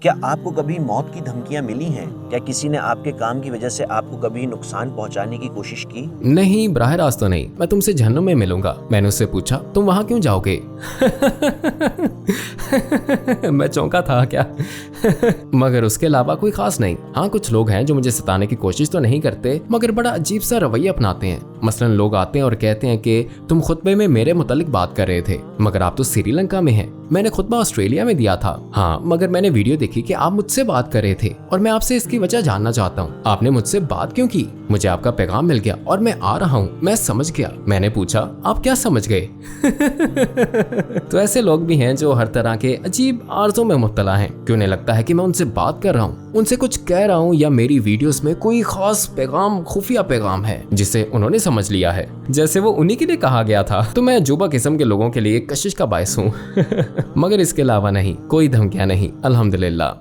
क्या आपको कभी मौत की धमकियां मिली हैं? क्या किसी ने आपके काम की वजह से आपको कभी नुकसान पहुंचाने की कोशिश की? नहीं, बराह रास्त तो नहीं। मैं तुमसे जहन्नुम में मिलूंगा। मैंने उससे पूछा, तुम वहां क्यों जाओगे? मैं चौंका था क्या? मगर उसके अलावा कोई खास नहीं। हाँ, कुछ लोग हैं जो मुझे सताने की कोशिश तो नहीं करते, मगर बड़ा अजीब सा रवैया अपनाते हैं। मसलन लोग आते हैं और कहते हैं कि तुम खुतबे में मेरे मुतालिक बात कर रहे थे, मगर आप तो श्रीलंका में हैं। मैंने खुतबा ऑस्ट्रेलिया में दिया था। हाँ, मगर मैंने वीडियो देखी कि आप मुझसे बात कर रहे थे और मैं आपसे इसकी वजह जानना चाहता हूँ। आपने मुझसे बात क्यों की? मुझे आपका पैगाम मिल गया और मैं आ रहा हूँ। मैं समझ गया। मैंने पूछा, आप क्या समझ गए? तो ऐसे लोग भी हैं जो हर तरह के अजीब आर्ज़ों में मुब्तला हैं कि उन्हें लगता है कि मैं उनसे बात कर रहा हूँ, उनसे कुछ कह रहा हूँ, या मेरी वीडियोस में कोई खास पैगाम, खुफिया पैगाम है जिसे उन्होंने समझ लिया है, जैसे वो उन्हीं के लिए कहा गया था। तो मैं जुबा किस्म के लोगों के लिए कशिश का बायस हूँ। मगर इसके अलावा नहीं, कोई धमकियां नहीं, अल्हम्दुलिल्लाह।